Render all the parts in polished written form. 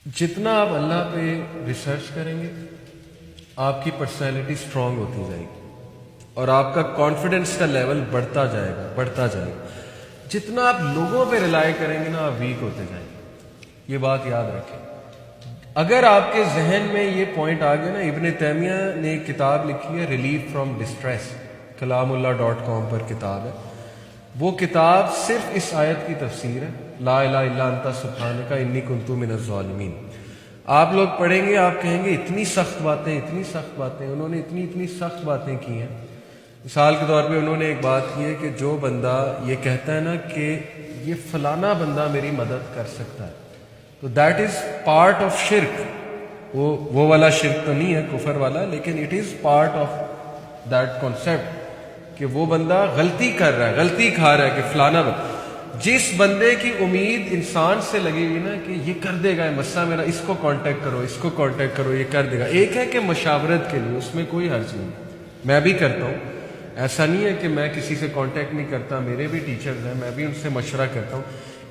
جتنا آپ اللہ پہ ریسرچ کریں گے آپ کی پرسنالٹی اسٹرانگ ہوتی جائے گی اور آپ کا کانفیڈنس کا لیول بڑھتا جائے گا. جتنا آپ لوگوں پہ ریلائی کریں گے نا آپ ویک ہوتے جائیں گے. یہ بات یاد رکھیں. اگر آپ کے ذہن میں یہ پوائنٹ آ گیا نا، ابن تیمیہ نے ایک کتاب لکھی ہے ریلیف فرام ڈسٹریس، کلام اللہ .com پر کتاب ہے. وہ کتاب صرف اس آیت کی تفسیر ہے، لا الہ الا انت سبحانک انی کنت من الظالمین. آپ لوگ پڑھیں گے آپ کہیں گے اتنی سخت باتیں، انہوں نے اتنی سخت باتیں کی ہیں. مثال کے طور پہ انہوں نے ایک بات کی ہے کہ جو بندہ یہ کہتا ہے نا کہ یہ فلانا بندہ میری مدد کر سکتا ہے، تو دیٹ از پارٹ آف شرک. وہ والا شرک تو نہیں ہے کفر والا، لیکن it is part of that concept کہ وہ بندہ غلطی کر رہا ہے، غلطی کھا رہا ہے کہ فلانا بندہ. جس بندے کی امید انسان سے لگے گی نا کہ یہ کر دے گا، یہ مسئلہ میرا، اس کو کانٹیکٹ کرو یہ کر دے گا. ایک ہے کہ مشاورت کے لیے، اس میں کوئی حرج نہیں، میں بھی کرتا ہوں. ایسا نہیں ہے کہ میں کسی سے کانٹیکٹ نہیں کرتا، میرے بھی ٹیچرز ہیں، میں بھی ان سے مشورہ کرتا ہوں.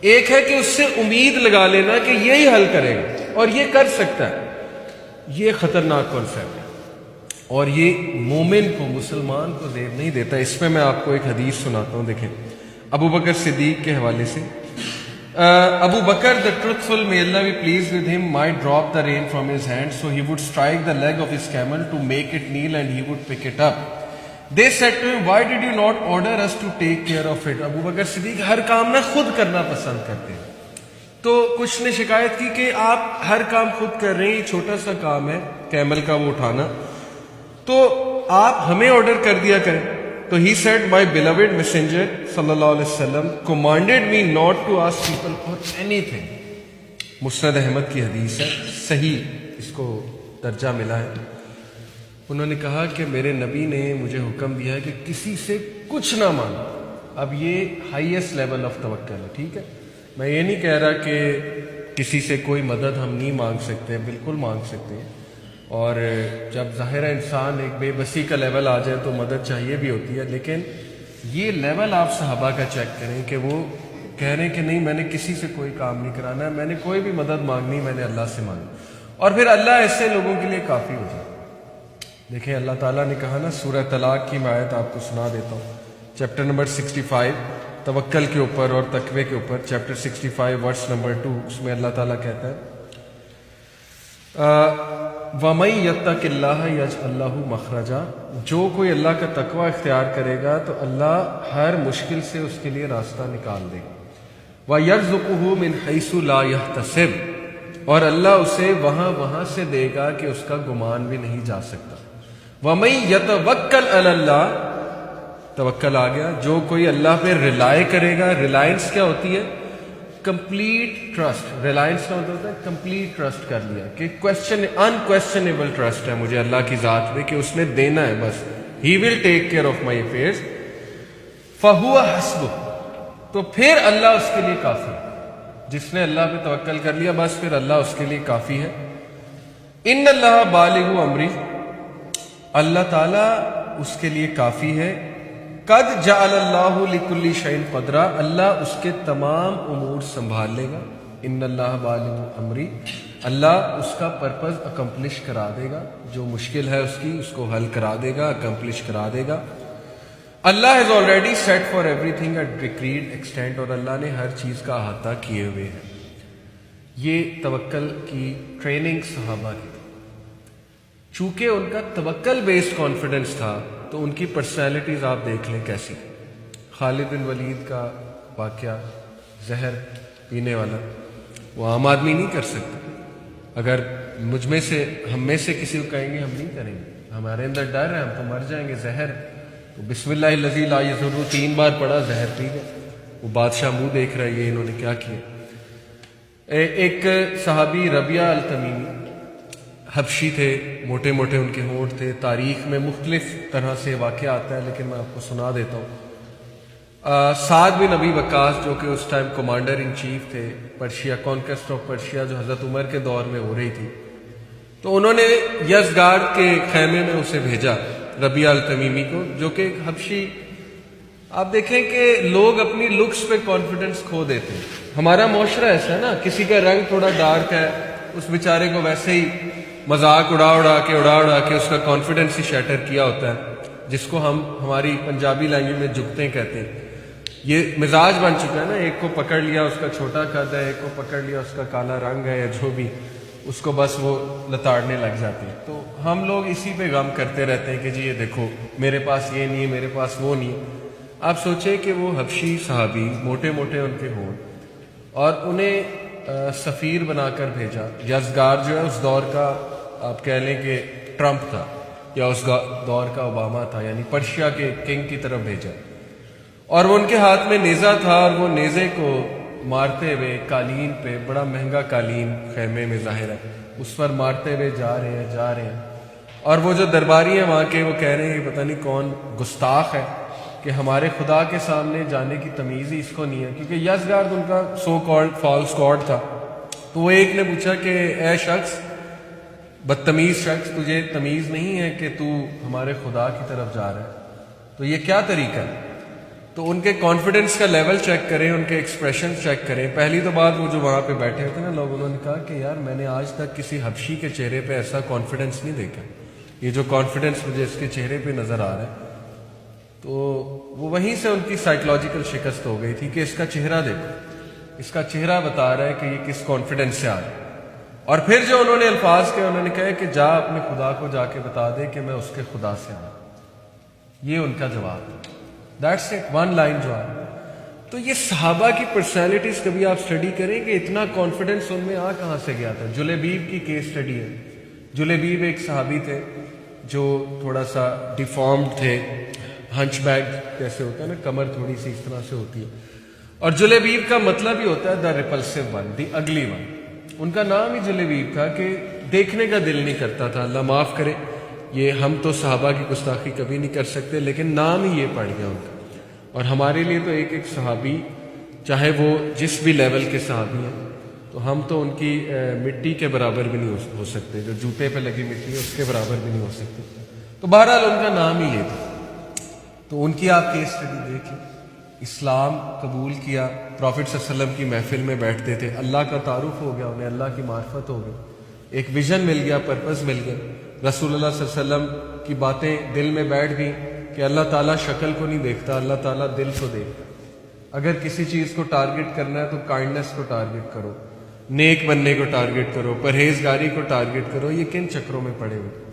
ایک ہے کہ اس سے امید لگا لینا کہ یہی حل کرے گا اور یہ کر سکتا ہے. یہ خطرناک کانسیپٹ ہے اور یہ مومن کو، مسلمان کو زیب نہیں دیتا. اس میں آپ کو ایک حدیث سناتا ہوں. دیکھیں ابو بکر صدیق کے حوالے سے. Abu Bakr the truthful, may Allah be pleased with him, might drop the rein from his hand, so he would strike the leg of his camel to make it kneel and he would pick it up. They said to him, why did you not order us to take care of it? ابو بکر صدیق ہر کام نہ خود کرنا پسند کرتے ہیں. تو کچھ نے شکایت کی کہ آپ ہر کام خود کر رہے ہیں، یہ چھوٹا سا کام ہے کیمل کا وہ اٹھانا، تو آپ ہمیں آرڈر کر دیا کریں. تو he said, my beloved messenger صلی اللہ علیہ وسلم commanded me not to ask people for anything. مسند احمد کی حدیث ہے، صحیح اس کو درجہ ملا ہے. انہوں نے کہا کہ میرے نبی نے مجھے حکم دیا ہے کہ کسی سے کچھ نہ مانگو. اب یہ ہائیسٹ لیول آف توکل ہے. ٹھیک ہے، میں یہ نہیں کہہ رہا کہ کسی سے کوئی مدد ہم نہیں مانگ سکتے، بالکل مانگ سکتے ہیں. اور جب ظاہر انسان ایک بے بسی کا لیول آ جائے تو مدد چاہیے بھی ہوتی ہے، لیکن یہ لیول آپ صحابہ کا چیک کریں کہ وہ کہہ رہے ہیں کہ نہیں میں نے کسی سے کوئی کام نہیں کرانا ہے، میں نے کوئی بھی مدد مانگنی، میں نے اللہ سے مانگی، اور پھر اللہ ایسے لوگوں کے لیے کافی ہو جائے. دیکھیں اللہ تعالیٰ نے کہا نا، سورہ طلاق کی میں آیت آپ کو سنا دیتا ہوں، چیپٹر نمبر 65 توکل کے اوپر اور تقوی کے اوپر، چیپٹر 65 ورس نمبر 2. اس میں اللہ تعالیٰ کہتا ہے وَمَن يَتَّقِ اللَّهَ يَجْعَل لَّهُ مَخْرَجًا، جو کوئی اللہ کا تقوی اختیار کرے گا تو اللہ ہر مشکل سے اس کے لیے راستہ نکال دے گا. وَيَرْزُقُهُ مِنْ حَيْثُ لَا يَحْتَسِبُ، اور اللہ اسے وہاں سے دے گا کہ اس کا گمان بھی نہیں جا سکتا. وَمَن يَتَوَكَّلْ عَلَى اللَّهِ، توکل آ گیا، جو کوئی اللہ پہ ریلائی کرے گا. ریلائنس کیا ہوتی ہے؟ Complete trust. ریلائنس کا مطلب ہوتا ہے کمپلیٹ ٹرسٹ کر لیا کہ انکویسچنیبل ٹرسٹ ہے مجھے اللہ کی ذات پہ کہ اس نے دینا ہے، بس ہی will take care of my affairs. فہو حسبہ، تو پھر اللہ اس کے لیے کافی ہے. جس نے اللہ پہ توکل کر لیا بس پھر اللہ اس کے لیے کافی ہے. ان اللہ بالغ امری، اللہ تعالیٰ اس کے لیے کافی ہے. قد جعل اللہ لکل شیء قدرا، اللہ اس کے تمام امور سنبھال لے گا. ان اللہ بالغ امری، اللہ اس کا پرپز اکمپلش کرا دے گا، جو مشکل ہے اس کو حل کرا دے گا، اکمپلش کرا دے گا. Allah has already set for everything at decreed extent, اور اللہ نے ہر چیز کا احاطہ کیے ہوئے ہیں. یہ توکل کی ٹریننگ صحابہ کی تھی. چونکہ ان کا توکل بیسڈ کانفیڈنس تھا تو ان کی پرسنالٹیز آپ دیکھ لیں کیسی. خالد بن ولید کا واقعہ، زہر پینے والا، وہ عام آدمی نہیں کر سکتا. اگر ہم میں سے کسی کو کہیں گے ہم نہیں کریں گے، ہمارے اندر ڈر ہے ہم تو مر جائیں گے، زہر، تو بسم اللہ الذی لا یضر 3 بار پڑھا، زہر پی گئے. وہ بادشاہ منہ دیکھ رہا ہے یہ انہوں نے کیا کیا. ایک صحابی ربیعہ التمیمی حبشی تھے، موٹے موٹے ان کے ہونٹ تھے. تاریخ میں مختلف طرح سے واقعہ آتا ہے لیکن میں آپ کو سنا دیتا ہوں. سعد بن ابی وقاص جو کہ اس ٹائم کمانڈر ان چیف تھے پرشیا، کانکویسٹ آف پرشیا جو حضرت عمر کے دور میں ہو رہی تھی، تو انہوں نے یزگارڈ کے خیمے میں اسے بھیجا، ربیعہ التمیمی کو، جو کہ ایک حبشی. آپ دیکھیں کہ لوگ اپنی لکس پہ کانفیڈنس کھو دیتے ہیں. ہمارا معاشرہ ایسا ہے نا، کسی کا رنگ تھوڑا ڈارک ہے اس بیچارے کو ویسے ہی مذاق اڑا کے اس کا کانفیڈنس ہی شیٹر کیا ہوتا ہے، جس کو ہم ہماری پنجابی لینگویج میں جگتے کہتے ہیں. یہ مزاج بن چکا ہے نا، ایک کو پکڑ لیا اس کا چھوٹا قد ہے، ایک کو پکڑ لیا اس کا کالا رنگ ہے، یا جو بھی، اس کو بس وہ لتاڑنے لگ جاتے ہیں. تو ہم لوگ اسی پہ غم کرتے رہتے ہیں کہ جی یہ دیکھو میرے پاس یہ نہیں ہے، میرے پاس وہ نہیں ہے. آپ سوچیں کہ وہ حبشی صحابی موٹے موٹے ان کے ہوں اور انہیں سفیر بنا کر بھیجا. یزگار جو ہے اس دور کا آپ کہہ لیں کہ ٹرمپ تھا، یا اس دور کا اوباما تھا، یعنی پرشیا کے کنگ کی طرف بھیجا. اور وہ ان کے ہاتھ میں نیزہ تھا، اور وہ نیزے کو مارتے ہوئے قالین پہ، بڑا مہنگا قالین خیمے میں ظاہر ہے، اس پر مارتے ہوئے جا رہے ہیں. اور وہ جو درباری ہیں وہاں کے، وہ کہہ رہے ہیں کہ پتہ نہیں کون گستاخ ہے کہ ہمارے خدا کے سامنے جانے کی تمیز ہی اس کو نہیں ہے، کیونکہ یزگارد ان کا سو کالڈ فالس گاڈ تھا. تو وہ ایک نے پوچھا کہ اے شخص، بدتمیز شخص، تجھے تمیز نہیں ہے کہ تو ہمارے خدا کی طرف جا رہا ہے؟ تو یہ کیا طریقہ ہے؟ تو ان کے کانفیڈنس کا لیول چیک کریں، ان کے ایکسپریشن چیک کریں. پہلی تو بات، وہ جو وہاں پہ بیٹھے ہوتے نا لوگ، انہوں نے کہا کہ یار میں نے آج تک کسی حبشی کے چہرے پہ ایسا کانفیڈنس نہیں دیکھا، یہ جو کانفیڈنس مجھے اس کے چہرے پہ نظر آ رہا ہے. تو وہ وہیں سے ان کی سائیکولوجیکل شکست ہو گئی تھی کہ اس کا چہرہ دیکھو، اس کا چہرہ بتا رہا ہے کہ یہ کس کانفیڈنس سے آ رہا ہے. اور پھر جو انہوں نے الفاظ کہے، انہوں نے کہا کہ جا اپنے خدا کو جا کے بتا دے کہ میں اس کے خدا سے آیا. یہ ان کا جواب تھا. دیٹس اٹ، ون لائن جو ہے. تو یہ صحابہ کی پرسنالٹیز کبھی آپ اسٹڈی کریں کہ اتنا کانفیڈنس ان میں آ کہاں سے گیا تھا. جلیبیب کی کیس اسٹڈی ہے. جلیبیب ایک صحابی تھے جو تھوڑا سا ڈیفارمڈ تھے، ہنچ بیک کیسے ہوتا ہے نا، کمر تھوڑی سی اس طرح سے ہوتی ہے. اور جلیبیب کا مطلب ہی ہوتا ہے دا ریپلسو ون، دی اگلی ون. ان کا نام ہی جلیبیب تھا کہ دیکھنے کا دل نہیں کرتا تھا. اللہ معاف کرے، یہ ہم تو صحابہ کی گستاخی کبھی نہیں کر سکتے، لیکن نام ہی یہ پڑ گیا ان کا. اور ہمارے لیے تو ایک ایک صحابی، چاہے وہ جس بھی لیول کے صحابی ہیں، تو ہم تو ان کی مٹی کے برابر بھی نہیں ہو سکتے. جو جوتے پہ لگی مٹی ہے اس کے برابر بھی نہیں ہو سکتے. تو بہرحال ان کا نام ہی یہ تھا. تو ان کی آپ کیس اسٹڈی دیکھیں. اسلام قبول کیا، پروفٹ صلی اللہ علیہ وسلم کی محفل میں بیٹھتے تھے، اللہ کا تعارف ہو گیا، انہیں اللہ کی معرفت ہو گئی، ایک ویژن مل گیا، پرپس مل گیا. رسول اللہ صلی اللہ علیہ وسلم کی باتیں دل میں بیٹھ گئیں کہ اللہ تعالیٰ شکل کو نہیں دیکھتا، اللہ تعالیٰ دل کو دیکھتا. اگر کسی چیز کو ٹارگٹ کرنا ہے تو کائنڈنس کو ٹارگٹ کرو، نیک بننے کو ٹارگٹ کرو، پرہیزگاری کو ٹارگٹ کرو. یہ کن چکروں میں پڑے ہوئے؟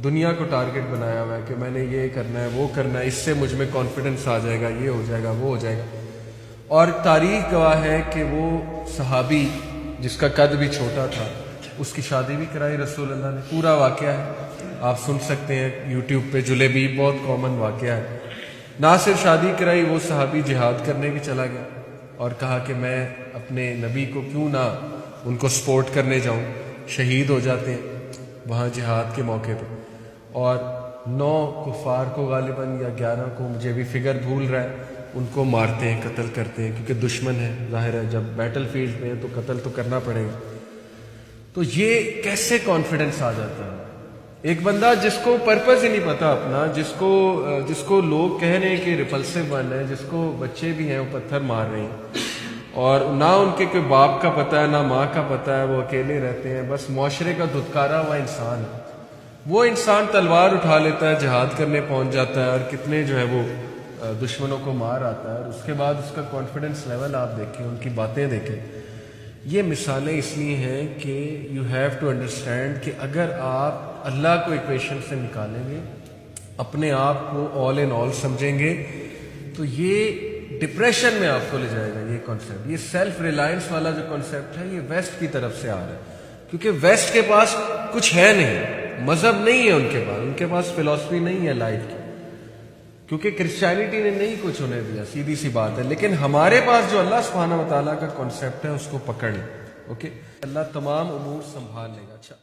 دنیا کو ٹارگٹ بنایا ہوا ہے کہ میں نے یہ کرنا ہے، وہ کرنا ہے، اس سے مجھ میں کانفیڈنس آ جائے گا، یہ ہو جائے گا، وہ ہو جائے گا. اور تاریخ گواہ ہے کہ وہ صحابی جس کا قد بھی چھوٹا تھا، اس کی شادی بھی کرائی رسول اللہ نے. پورا واقعہ ہے، آپ سن سکتے ہیں یوٹیوب پہ. جلیبیب بہت کامن واقعہ ہے. نہ صرف شادی کرائی، وہ صحابی جہاد کرنے بھی چلا گیا اور کہا کہ میں اپنے نبی کو کیوں نہ ان کو سپورٹ کرنے جاؤں. شہید ہو جاتے ہیں وہاں جہاد کے موقع پہ. اور 9 کفار کو غالباً یا 11 کو، مجھے بھی فگر بھول رہا ہے، ان کو مارتے ہیں، قتل کرتے ہیں، کیونکہ دشمن ہے. ظاہر ہے جب بیٹل فیلڈ میں ہے تو قتل تو کرنا پڑے گا. تو یہ کیسے کانفیڈنس آ جاتا ہے؟ ایک بندہ جس کو پرپز ہی نہیں پتا اپنا، جس کو لوگ کہہ رہے ہیں کہ ریپلسو ون ہے، جس کو بچے بھی ہیں وہ پتھر مار رہے ہیں، اور نہ ان کے کوئی باپ کا پتہ ہے، نہ ماں کا پتہ ہے، وہ اکیلے رہتے ہیں، بس معاشرے کا دھتکارا ہوا انسان ہے. وہ انسان تلوار اٹھا لیتا ہے، جہاد کرنے پہنچ جاتا ہے، اور کتنے جو ہے وہ دشمنوں کو مار آتا ہے. اور اس کے بعد اس کا کانفیڈنس لیول آپ دیکھیں، ان کی باتیں دیکھیں. یہ مثالیں اس لیے ہیں کہ یو ہیو ٹو انڈرسٹینڈ کہ اگر آپ اللہ کو ایکویشن سے نکالیں گے، اپنے آپ کو آل ان آل سمجھیں گے، تو یہ ڈپریشن میں آپ کو لے جائے گا. یہ کانسیپٹ، یہ سیلف ریلائنس والا جو کانسیپٹ ہے، یہ ویسٹ کی طرف سے آ رہا ہے. کیونکہ ویسٹ کے پاس کچھ ہے نہیں، مذہب نہیں ہے ان کے پاس فلسفی نہیں ہے لائف کی، کیونکہ کرسچینٹی نے نہیں کچھ انہیں دیا، سیدھی سی بات ہے. لیکن ہمارے پاس جو اللہ سبحانہ و تعالیٰ کا کانسیپٹ ہے، اس کو پکڑ لیں. اوکے، اللہ تمام امور سنبھال لے گا. اچھا.